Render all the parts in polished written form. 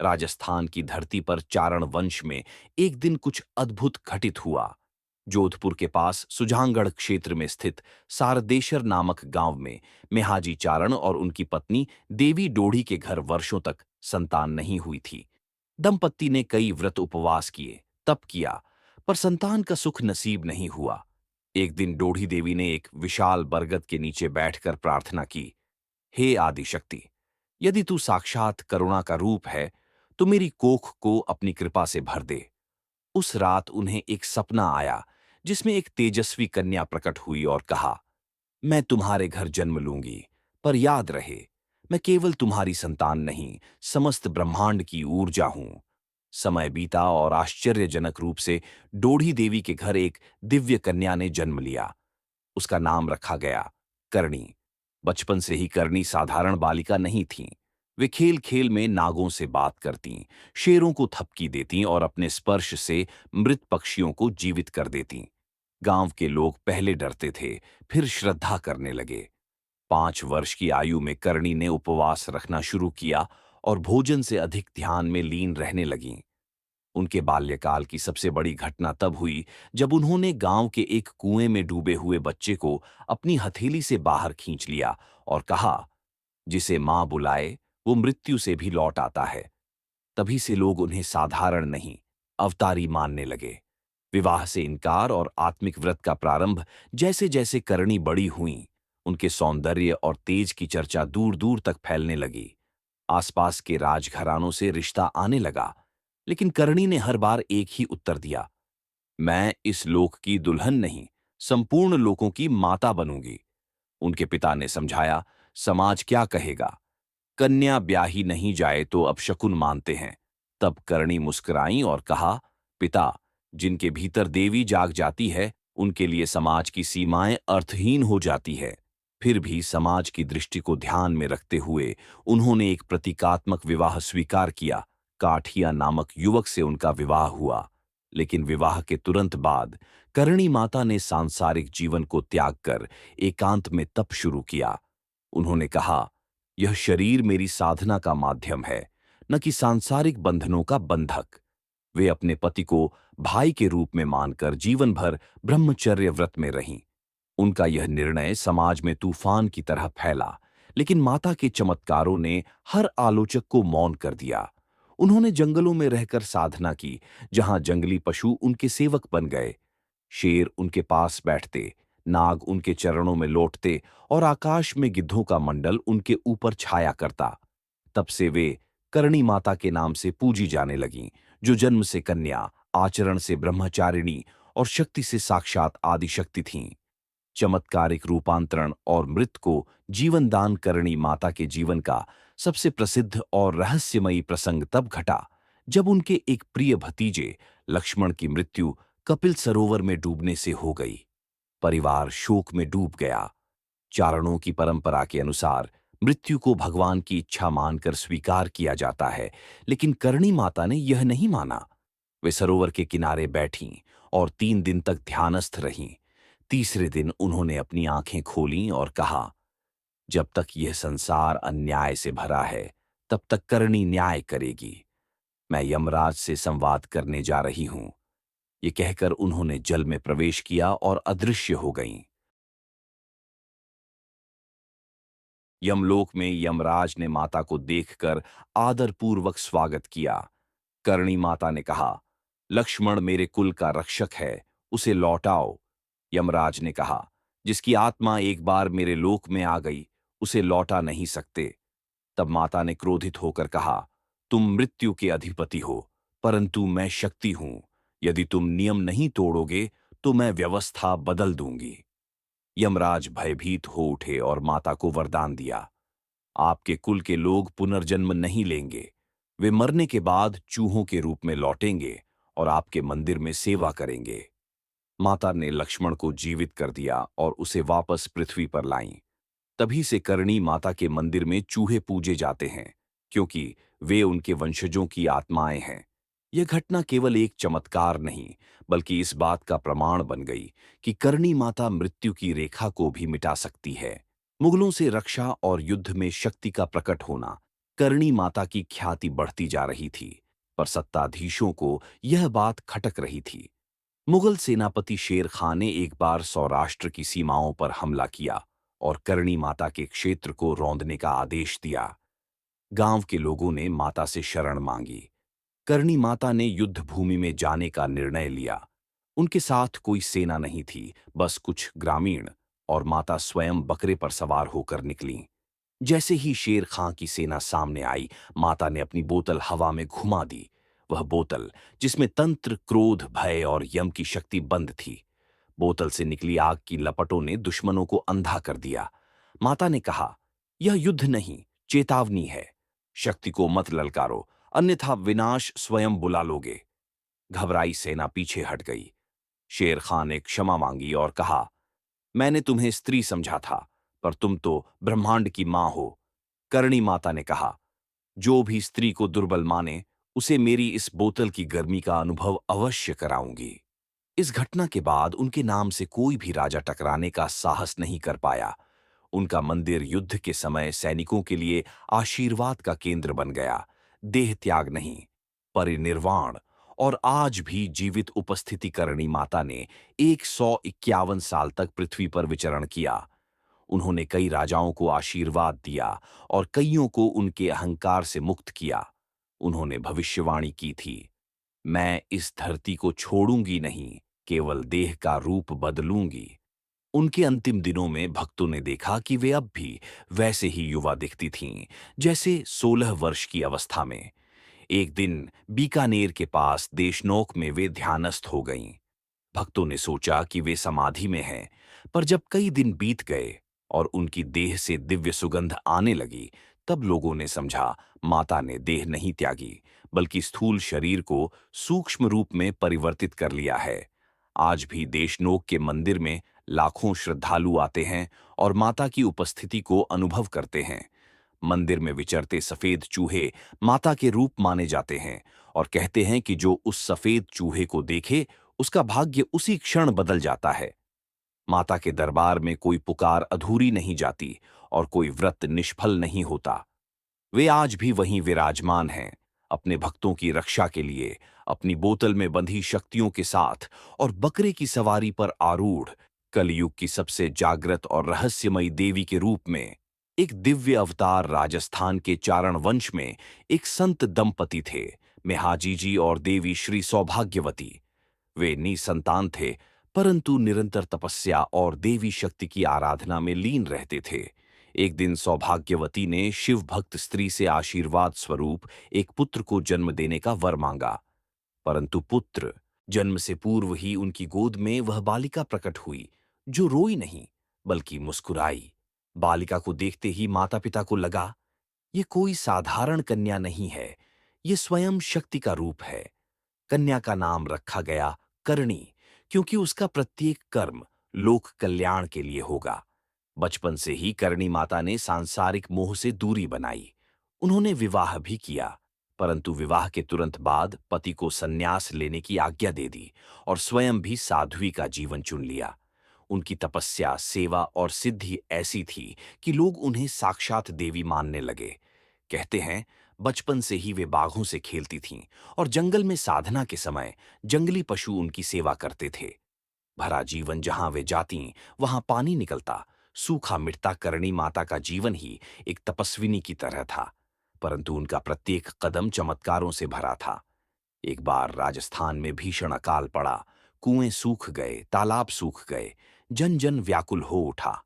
राजस्थान की धरती पर चारण वंश में एक दिन कुछ अद्भुत घटित हुआ। जोधपुर के पास सुजानगढ़ क्षेत्र में स्थित सारदेशर नामक गांव में मेहाजी चारण और उनकी पत्नी देवी डोढ़ी के घर वर्षों तक संतान नहीं हुई थी। दंपत्ति ने कई व्रत उपवास किए, तप किया, पर संतान का सुख नसीब नहीं हुआ। एक दिन डोढ़ी देवी ने एक विशाल बरगद के नीचे बैठकर प्रार्थना की, हे आदिशक्ति, यदि तू साक्षात करुणा का रूप है तो मेरी कोख को अपनी कृपा से भर दे। उस रात उन्हें एक सपना आया जिसमें एक तेजस्वी कन्या प्रकट हुई और कहा, मैं तुम्हारे घर जन्म लूंगी, पर याद रहे, मैं केवल तुम्हारी संतान नहीं, समस्त ब्रह्मांड की ऊर्जा हूं। समय बीता और आश्चर्यजनक रूप से डोढ़ी देवी के घर एक दिव्य कन्या ने जन्म लिया। उसका नाम रखा गया करणी। बचपन से ही करणी साधारण बालिका नहीं थीं। वे खेल खेल में नागों से बात करतीं, शेरों को थपकी देतीं और अपने स्पर्श से मृत पक्षियों को जीवित कर देतीं। गांव के लोग पहले डरते थे, फिर श्रद्धा करने लगे। 5 वर्ष की आयु में करणी ने उपवास रखना शुरू किया और भोजन से अधिक ध्यान में लीन रहने लगीं। उनके बाल्यकाल की सबसे बड़ी घटना तब हुई जब उन्होंने गांव के एक कुएं में डूबे हुए बच्चे को अपनी हथेली से बाहर खींच लिया और कहा, जिसे मां बुलाए वो मृत्यु से भी लौट आता है। तभी से लोग उन्हें साधारण नहीं, अवतारी मानने लगे। विवाह से इनकार और आत्मिक व्रत का प्रारंभ जैसे जैसे करणी बड़ी हुईं, उनके सौंदर्य और तेज की चर्चा दूर दूर तक फैलने लगी। आसपास के राजघरानों से रिश्ता आने लगा, लेकिन करणी ने हर बार एक ही उत्तर दिया, मैं इस लोक की दुल्हन नहीं, संपूर्ण लोकों की माता बनूंगी। उनके पिता ने समझाया, समाज क्या कहेगा, कन्या ब्याही नहीं जाए तो अपशकुन मानते हैं। तब करणी मुस्कुराई और कहा, पिता, जिनके भीतर देवी जाग जाती है उनके लिए समाज की सीमाएं अर्थहीन हो जाती है। फिर भी समाज की दृष्टि को ध्यान में रखते हुए उन्होंने एक प्रतीकात्मक विवाह स्वीकार किया। काठिया नामक युवक से उनका विवाह हुआ। लेकिन विवाह के तुरंत बाद करणी माता ने सांसारिक जीवन को त्याग कर एकांत में तप शुरू किया। उन्होंने कहा, यह शरीर मेरी साधना का माध्यम है, न कि सांसारिक बंधनों का बंधक। वे अपने पति को भाई के रूप में मानकर जीवन भर ब्रह्मचर्य व्रत में रहीं। उनका यह निर्णय समाज में तूफान की तरह फैला, लेकिन माता के चमत्कारों ने हर आलोचक को मौन कर दिया। उन्होंने जंगलों में रहकर साधना की, जहां जंगली पशु उनके सेवक बन गए। शेर उनके पास बैठते, नाग उनके चरणों में लौटते और आकाश में गिद्धों का मंडल उनके ऊपर छाया करता। तब से वे करणी माता के नाम से पूजी जाने लगीं, जो जन्म से कन्या, आचरण से ब्रह्मचारिणी और शक्ति से साक्षात आदिशक्ति थीं। चमत्कारिक रूपांतरण और मृत को जीवन दान करणी माता के जीवन का सबसे प्रसिद्ध और रहस्यमयी प्रसंग तब घटा जब उनके एक प्रिय भतीजे लक्ष्मण की मृत्यु कपिल सरोवर में डूबने से हो गई। परिवार शोक में डूब गया। चारणों की परंपरा के अनुसार मृत्यु को भगवान की इच्छा मानकर स्वीकार किया जाता है, लेकिन करणी माता ने यह नहीं माना। वे सरोवर के किनारे बैठीं और 3 दिन तक ध्यानस्थ रहीं। तीसरे दिन उन्होंने अपनी आंखें खोलीं और कहा, जब तक यह संसार अन्याय से भरा है, तब तक करणी न्याय करेगी। मैं यमराज से संवाद करने जा रही हूं। ये कहकर उन्होंने जल में प्रवेश किया और अदृश्य हो गईं। यमलोक में यमराज ने माता को देखकर आदरपूर्वक स्वागत किया। करणी माता ने कहा, लक्ष्मण मेरे कुल का रक्षक है, उसे लौटाओ। यमराज ने कहा, जिसकी आत्मा एक बार मेरे लोक में आ गई, उसे लौटा नहीं सकते। तब माता ने क्रोधित होकर कहा, तुम मृत्यु के अधिपति हो, परंतु मैं शक्ति हूं। यदि तुम नियम नहीं तोड़ोगे तो मैं व्यवस्था बदल दूंगी। यमराज भयभीत हो उठे और माता को वरदान दिया, आपके कुल के लोग पुनर्जन्म नहीं लेंगे। वे मरने के बाद चूहों के रूप में लौटेंगे और आपके मंदिर में सेवा करेंगे। माता ने लक्ष्मण को जीवित कर दिया और उसे वापस पृथ्वी पर लाईं। तभी से करणी माता के मंदिर में चूहे पूजे जाते हैं, क्योंकि वे उनके वंशजों की आत्माएं हैं। यह घटना केवल एक चमत्कार नहीं, बल्कि इस बात का प्रमाण बन गई कि करणी माता मृत्यु की रेखा को भी मिटा सकती है। मुगलों से रक्षा और युद्ध में शक्ति का प्रकट होना करणी माता की ख्याति बढ़ती जा रही थी, पर सत्ताधीशों को यह बात खटक रही थी। मुगल सेनापति शेर खां ने एक बार सौराष्ट्र की सीमाओं पर हमला किया और करणी माता के क्षेत्र को रौंदने का आदेश दिया। गांव के लोगों ने माता से शरण मांगी। करणी माता ने युद्ध भूमि में जाने का निर्णय लिया। उनके साथ कोई सेना नहीं थी, बस कुछ ग्रामीण, और माता स्वयं बकरे पर सवार होकर निकलीं। जैसे ही शेर खां की सेना सामने आई, माता ने अपनी बोतल हवा में घुमा दी। वह बोतल जिसमें तंत्र, क्रोध, भय और यम की शक्ति बंद थी। बोतल से निकली आग की लपटों ने दुश्मनों को अंधा कर दिया। माता ने कहा, यह युद्ध नहीं, चेतावनी है। शक्ति को मत ललकारो, अन्यथा विनाश स्वयं बुला लोगे। घबराई सेना पीछे हट गई। शेर खां ने क्षमा मांगी और कहा, मैंने तुम्हें स्त्री समझा था, पर तुम तो ब्रह्मांड की मां हो। करणी माता ने कहा, जो भी स्त्री को दुर्बल माने, उसे मेरी इस बोतल की गर्मी का अनुभव अवश्य कराऊंगी। इस घटना के बाद उनके नाम से कोई भी राजा टकराने का साहस नहीं कर पाया। उनका मंदिर युद्ध के समय सैनिकों के लिए आशीर्वाद का केंद्र बन गया, देह त्याग नहीं, परिनिर्वाण। और आज भी जीवित उपस्थिति करणी माता ने 151 साल तक पृथ्वी पर विचरण किया। उन्होंने कई राजाओं को आशीर्वाद दिया और कईयों को उनके अहंकार से मुक्त किया। उन्होंने भविष्यवाणी की थी, मैं इस धरती को छोड़ूंगी नहीं, केवल देह का रूप बदलूंगी। उनके अंतिम दिनों में भक्तों ने देखा कि वे अब भी वैसे ही युवा दिखती थीं, जैसे 16 वर्ष की अवस्था में। एक दिन बीकानेर के पास देशनोक में वे ध्यानस्थ हो गईं। भक्तों ने सोचा कि वे समाधि में हैं, पर जब कई दिन बीत गए और उनकी देह से दिव्य सुगंध आने लगी, तब लोगों ने समझा माता ने देह नहीं त्यागी, बल्कि स्थूल शरीर को सूक्ष्म रूप में परिवर्तित कर लिया है। आज भी देशनोक के मंदिर में लाखों श्रद्धालु आते हैं और माता की उपस्थिति को अनुभव करते हैं। मंदिर में विचरते सफेद चूहे माता के रूप माने जाते हैं और कहते हैं कि जो उस सफेद चूहे को देखे, उसका भाग्य उसी क्षण बदल जाता है। माता के दरबार में कोई पुकार अधूरी नहीं जाती और कोई व्रत निष्फल नहीं होता। वे आज भी वहीं विराजमान हैं, अपने भक्तों की रक्षा के लिए, अपनी बोतल में बंधी शक्तियों के साथ और बकरे की सवारी पर आरूढ़, कलयुग की सबसे जागृत और रहस्यमयी देवी के रूप में। एक दिव्य अवतार राजस्थान के चारण वंश में एक संत दंपति थे, मेहाजी जी और देवी श्री सौभाग्यवती। वे निसंतान थे, परंतु निरंतर तपस्या और देवी शक्ति की आराधना में लीन रहते थे। एक दिन सौभाग्यवती ने शिव भक्त स्त्री से आशीर्वाद स्वरूप एक पुत्र को जन्म देने का वर मांगा, परंतु पुत्र जन्म से पूर्व ही उनकी गोद में वह बालिका प्रकट हुई, जो रोई नहीं, बल्कि मुस्कुराई। बालिका को देखते ही माता पिता को लगा, ये कोई साधारण कन्या नहीं है, ये स्वयं शक्ति का रूप है। कन्या का नाम रखा गया करणी, क्योंकि उसका प्रत्येक कर्म लोक कल्याण के लिए होगा। बचपन से ही करणी माता ने सांसारिक मोह से दूरी बनाई। उन्होंने विवाह भी किया, परंतु विवाह के तुरंत बाद पति को संन्यास लेने की आज्ञा दे दी और स्वयं भी साध्वी का जीवन चुन लिया। उनकी तपस्या, सेवा और सिद्धि ऐसी थी कि लोग उन्हें साक्षात देवी मानने लगे। कहते हैं, बचपन से ही वे बाघों से खेलती थीं और जंगल में साधना के समय जंगली पशु उनकी सेवा करते थे। भरा जीवन जहां वे जातीं, वहां पानी निकलता, सूखा मिटता। करणी माता का जीवन ही एक तपस्विनी की तरह था, परंतु उनका प्रत्येक कदम चमत्कारों से भरा था। एक बार राजस्थान में भीषण अकाल पड़ा, कुएं सूख गए, तालाब सूख गए, जन जन व्याकुल हो उठा।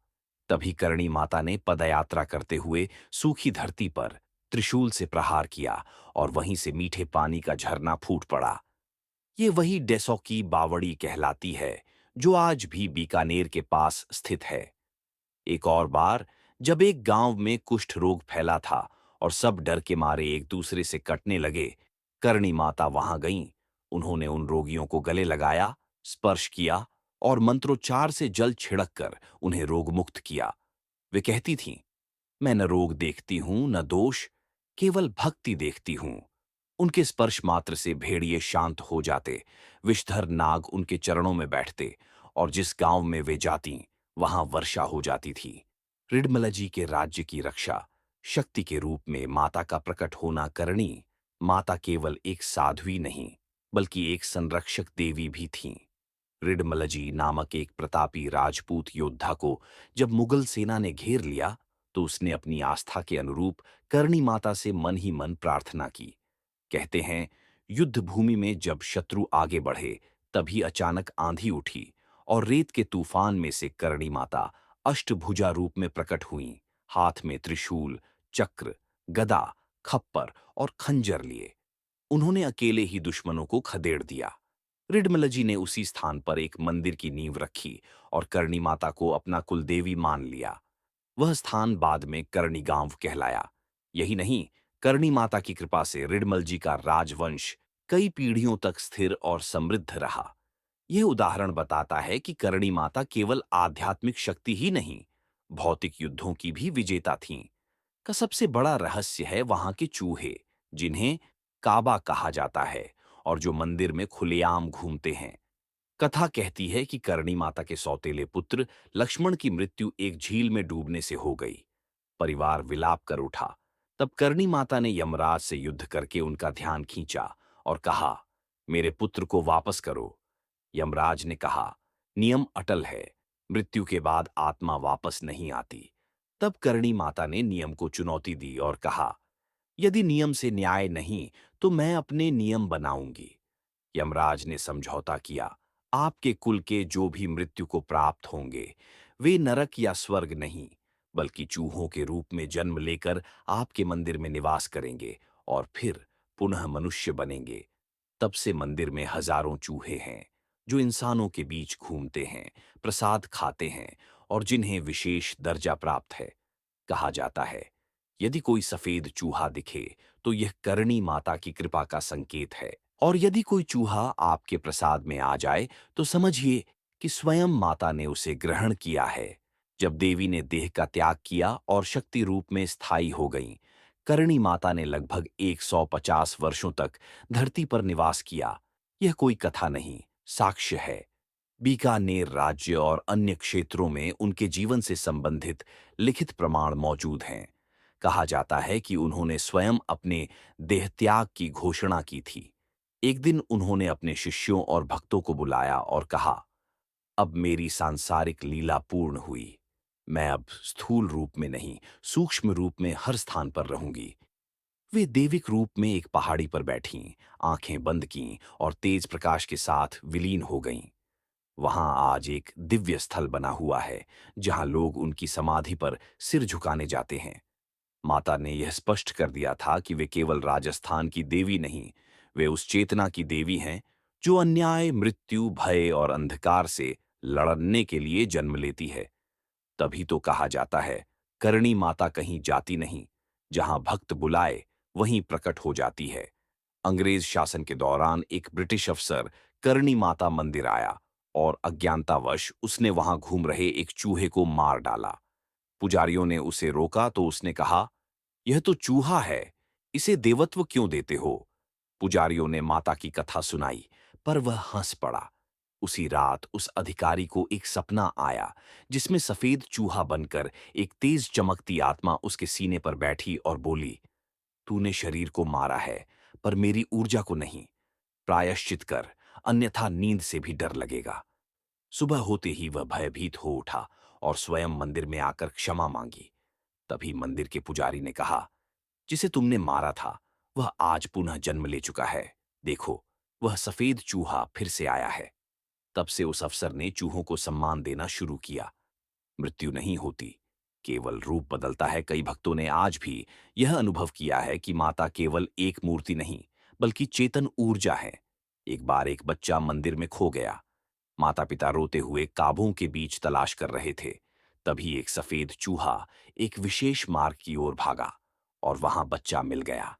तभी करणी माता ने पदयात्रा करते हुए सूखी धरती पर त्रिशूल से प्रहार किया और वहीं से मीठे पानी का झरना फूट पड़ा। ये वही डेसौकी बावड़ी कहलाती है, जो आज भी बीकानेर के पास स्थित है। एक और बार जब एक गांव में कुष्ठ रोग फैला था और सब डर के मारे एक दूसरे से कटने लगे, करणी माता वहां गईं। उन्होंने उन रोगियों को गले लगाया, स्पर्श किया और मंत्रोच्चार से जल छिड़क कर उन्हें रोगमुक्त किया। वे कहती थीं, मैं न रोग देखती हूं न दोष, केवल भक्ति देखती हूं। उनके स्पर्श मात्र से भेड़िए शांत हो जाते, विषधर नाग उनके चरणों में बैठते और जिस गांव में वे जातीं, वहां वर्षा हो जाती थी। रिडमला जी के राज्य की रक्षा, शक्ति के रूप में माता का प्रकट होना करणी माता केवल एक साध्वी नहीं, बल्कि एक संरक्षक देवी भी थीं। रिडमलजी नामक एक प्रतापी राजपूत योद्धा को जब मुगल सेना ने घेर लिया, तो उसने अपनी आस्था के अनुरूप करणी माता से मन ही मन प्रार्थना की। कहते हैं, युद्ध भूमि में जब शत्रु आगे बढ़े, तभी अचानक आंधी उठी और रेत के तूफान में से करणी माता अष्टभुजा रूप में प्रकट हुईं, हाथ में त्रिशूल, चक्र, गदा, खप्पर और खंजर लिए। उन्होंने अकेले ही दुश्मनों को खदेड़ दिया। रिडमलजी ने उसी स्थान पर एक मंदिर की नींव रखी और करणी माता को अपना कुलदेवी मान लिया। वह स्थान बाद में करणी गांव कहलाया। यही नहीं, करणी माता की कृपा से रिडमल जी का राजवंश कई पीढ़ियों तक स्थिर और समृद्ध रहा। यह उदाहरण बताता है कि करणी माता केवल आध्यात्मिक शक्ति ही नहीं, भौतिक युद्धों की भी विजेता थीं। का सबसे बड़ा रहस्य है वहां के चूहे, जिन्हें काबा कहा जाता है और जो मंदिर में खुलेआम घूमते हैं। कथा कहती है कि करणी माता के सौतेले पुत्र लक्ष्मण की मृत्यु एक झील में डूबने से हो गई। परिवार विलाप कर उठा। तब करणी माता ने यमराज से युद्ध करके उनका ध्यान खींचा और कहा, मेरे पुत्र को वापस करो। यमराज ने कहा, नियम अटल है, मृत्यु के बाद आत्मा वापस नहीं आती। तब करणी माता ने नियम को चुनौती दी और कहा, यदि नियम से न्याय नहीं, तो मैं अपने नियम बनाऊंगी। यमराज ने समझौता किया, आपके कुल के जो भी मृत्यु को प्राप्त होंगे, वे नरक या स्वर्ग नहीं, बल्कि चूहों के रूप में जन्म लेकर आपके मंदिर में निवास करेंगे और फिर पुनः मनुष्य बनेंगे। तब से मंदिर में हजारों चूहे हैं, जो इंसानों के बीच घूमते हैं, प्रसाद खाते हैं और जिन्हें विशेष दर्जा प्राप्त है। कहा जाता है, यदि कोई सफेद चूहा दिखे, तो यह करणी माता की कृपा का संकेत है, और यदि कोई चूहा आपके प्रसाद में आ जाए, तो समझिए कि स्वयं माता ने उसे ग्रहण किया है। जब देवी ने देह का त्याग किया और शक्ति रूप में स्थायी हो गईं, करणी माता ने लगभग 150 वर्षों तक धरती पर निवास किया। यह कोई कथा नहीं, साक्ष्य है। बीकानेर राज्य और अन्य क्षेत्रों में उनके जीवन से संबंधित लिखित प्रमाण मौजूद हैं। कहा जाता है कि उन्होंने स्वयं अपने देहत्याग की घोषणा की थी। एक दिन उन्होंने अपने शिष्यों और भक्तों को बुलाया और कहा, अब मेरी सांसारिक लीला पूर्ण हुई। मैं अब स्थूल रूप में नहीं, सूक्ष्म रूप में हर स्थान पर रहूंगी। वे देविक रूप में एक पहाड़ी पर बैठीं, आंखें बंद कीं और तेज प्रकाश के साथ विलीन हो गईं। वहां आज एक दिव्य स्थल बना हुआ है, जहां लोग उनकी समाधि पर सिर झुकाने जाते हैं। माता ने यह स्पष्ट कर दिया था कि वे केवल राजस्थान की देवी नहीं, वे उस चेतना की देवी हैं जो अन्याय, मृत्यु, भय और अंधकार से लड़ने के लिए जन्म लेती है। तभी तो कहा जाता है, करणी माता कहीं जाती नहीं, जहां भक्त बुलाए वहीं प्रकट हो जाती है। अंग्रेज शासन के दौरान एक ब्रिटिश अफसर करणी माता मंदिर आया और अज्ञानतावश उसने वहां घूम रहे एक चूहे को मार डाला। पुजारियों ने उसे रोका तो उसने कहा, यह तो चूहा है, इसे देवत्व क्यों देते हो? पुजारियों ने माता की कथा सुनाई, पर वह हंस पड़ा। उसी रात उस अधिकारी को एक सपना आया, जिसमें सफेद चूहा बनकर एक तेज चमकती आत्मा उसके सीने पर बैठी और बोली, तूने शरीर को मारा है, पर मेरी ऊर्जा को नहीं। प्रायश्चित कर, अन्यथा नींद से भी डर लगेगा। सुबह होते ही वह भयभीत हो उठा और स्वयं मंदिर में आकर क्षमा मांगी। तभी मंदिर के पुजारी ने कहा, जिसे तुमने मारा था, वह आज पुनः जन्म ले चुका है। देखो, वह सफेद चूहा फिर से आया है। तब से उस अफसर ने चूहों को सम्मान देना शुरू किया। मृत्यु नहीं होती, केवल रूप बदलता है। कई भक्तों ने आज भी यह अनुभव किया है कि माता केवल एक मूर्ति नहीं, बल्कि चेतन ऊर्जा है। एक बार एक बच्चा मंदिर में खो गया। माता पिता रोते हुए काबों के बीच तलाश कर रहे थे। तभी एक सफेद चूहा एक विशेष मार्ग की ओर भागा और वहां बच्चा मिल गया।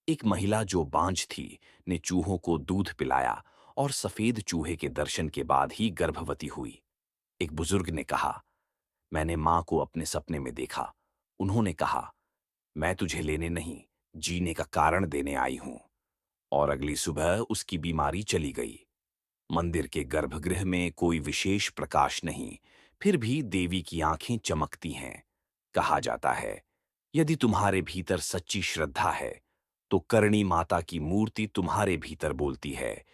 एक महिला जो बांझ थी ने चूहों को दूध पिलाया और सफेद चूहे के दर्शन के बाद ही गर्भवती हुई। एक बुजुर्ग ने कहा, मैंने मां को अपने सपने में देखा। उन्होंने कहा, मैं तुझे लेने नहीं, जीने का कारण देने आई हूं। और अगली सुबह उसकी बीमारी चली गई। मंदिर के गर्भगृह में कोई विशेष प्रकाश नहीं, फिर भी देवी की आंखें चमकती हैं। कहा जाता है, यदि तुम्हारे भीतर सच्ची श्रद्धा है, तो करणी माता की मूर्ति तुम्हारे भीतर बोलती है,